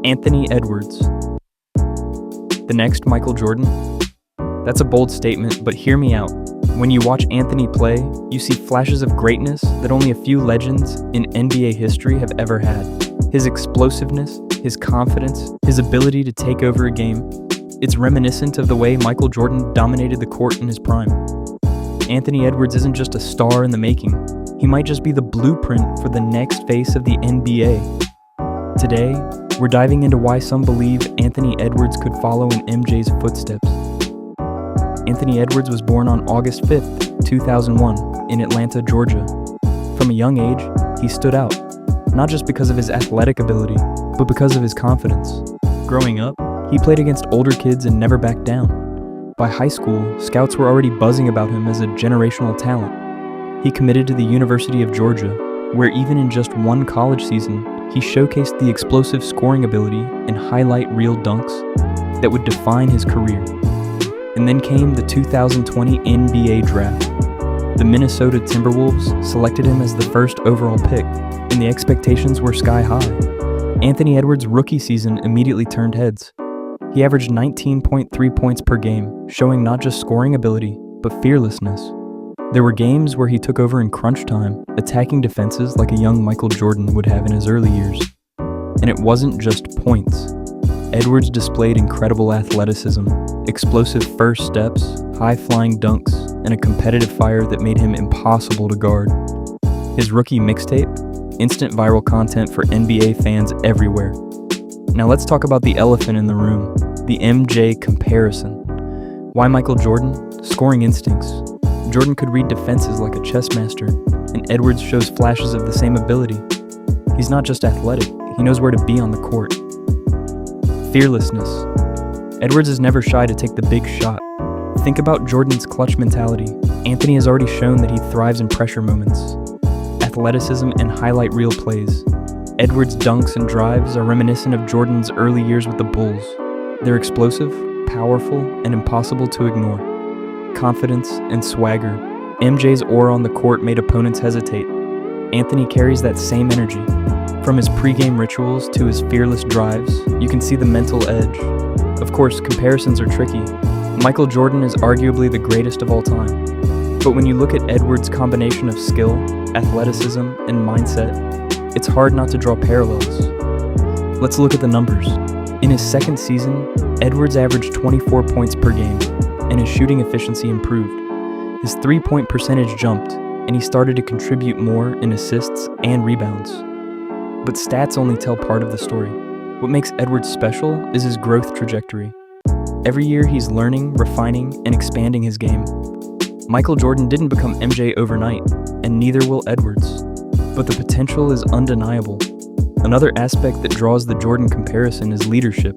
Anthony Edwards. The next Michael Jordan? That's a bold statement, but hear me out. When you watch Anthony play, you see flashes of greatness that only a few legends in NBA history have ever had. His explosiveness, his confidence, his ability to take over a game, it's reminiscent of the way Michael Jordan dominated the court in his prime. Anthony Edwards isn't just a star in the making. He might just be the blueprint for the next face of the NBA. Today, we're diving into why some believe Anthony Edwards could follow in MJ's footsteps. Anthony Edwards was born on August 5th, 2001, in Atlanta, Georgia. From a young age, he stood out, not just because of his athletic ability, but because of his confidence. Growing up, he played against older kids and never backed down. By high school, scouts were already buzzing about him as a generational talent. He committed to the University of Georgia, where even in just one college season, he showcased the explosive scoring ability and highlight reel dunks that would define his career. And then came the 2020 NBA Draft. The Minnesota Timberwolves selected him as the first overall pick, and the expectations were sky high. Anthony Edwards' rookie season immediately turned heads. He averaged 19.3 points per game, showing not just scoring ability, but fearlessness. There were games where he took over in crunch time, attacking defenses like a young Michael Jordan would have in his early years. And it wasn't just points. Edwards displayed incredible athleticism, explosive first steps, high-flying dunks, and a competitive fire that made him impossible to guard. His rookie mixtape? Instant viral content for NBA fans everywhere. Now let's talk about the elephant in the room, the MJ comparison. Why Michael Jordan? Scoring instincts. Jordan could read defenses like a chess master, and Edwards shows flashes of the same ability. He's not just athletic, he knows where to be on the court. Fearlessness. Edwards is never shy to take the big shot. Think about Jordan's clutch mentality. Anthony has already shown that he thrives in pressure moments. Athleticism and highlight reel plays. Edwards' dunks and drives are reminiscent of Jordan's early years with the Bulls. They're explosive, powerful, and impossible to ignore. Confidence and swagger. MJ's aura on the court made opponents hesitate. Anthony carries that same energy. From his pregame rituals to his fearless drives, you can see the mental edge. Of course, comparisons are tricky. Michael Jordan is arguably the greatest of all time. But when you look at Edwards' combination of skill, athleticism, and mindset, it's hard not to draw parallels. Let's look at the numbers. In his second season, Edwards averaged 24 points per game, and his shooting efficiency improved. His three-point percentage jumped, and he started to contribute more in assists and rebounds. But stats only tell part of the story. What makes Edwards special is his growth trajectory. Every year he's learning, refining, and expanding his game. Michael Jordan didn't become MJ overnight, and neither will Edwards. But the potential is undeniable. Another aspect that draws the Jordan comparison is leadership.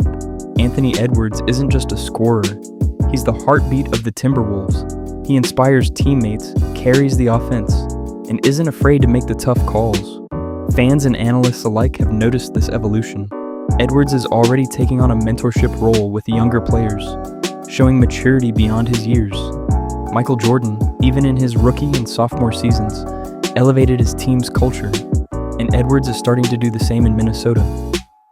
Anthony Edwards isn't just a scorer. He's the heartbeat of the Timberwolves. He inspires teammates, carries the offense, and isn't afraid to make the tough calls. Fans and analysts alike have noticed this evolution. Edwards is already taking on a mentorship role with younger players, showing maturity beyond his years. Michael Jordan, even in his rookie and sophomore seasons, elevated his team's culture, and Edwards is starting to do the same in Minnesota.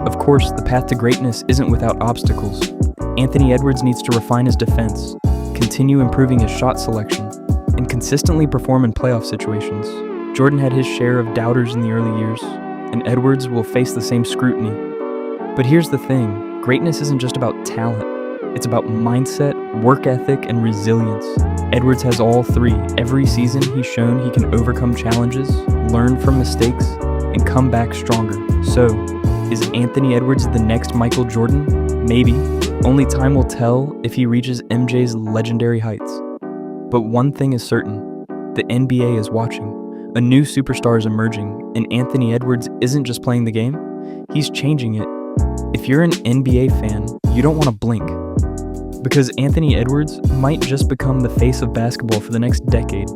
Of course, the path to greatness isn't without obstacles. Anthony Edwards needs to refine his defense, continue improving his shot selection, and consistently perform in playoff situations. Jordan had his share of doubters in the early years, and Edwards will face the same scrutiny. But here's the thing, greatness isn't just about talent. It's about mindset, work ethic, and resilience. Edwards has all three. Every season he's shown he can overcome challenges, learn from mistakes, and come back stronger. So, is Anthony Edwards the next Michael Jordan? Maybe. Only time will tell if he reaches MJ's legendary heights. But one thing is certain, the NBA is watching. A new superstar is emerging, and Anthony Edwards isn't just playing the game, he's changing it. If you're an NBA fan, you don't want to blink. Because Anthony Edwards might just become the face of basketball for the next decade.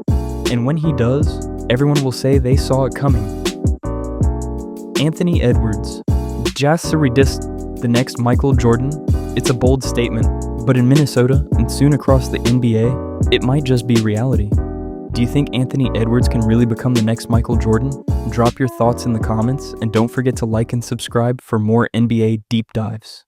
And when he does, everyone will say they saw it coming. Anthony Edwards. Ja Seridis, the next Michael Jordan? It's a bold statement, but in Minnesota and soon across the NBA, it might just be reality. Do you think Anthony Edwards can really become the next Michael Jordan? Drop your thoughts in the comments, and don't forget to like and subscribe for more NBA deep dives.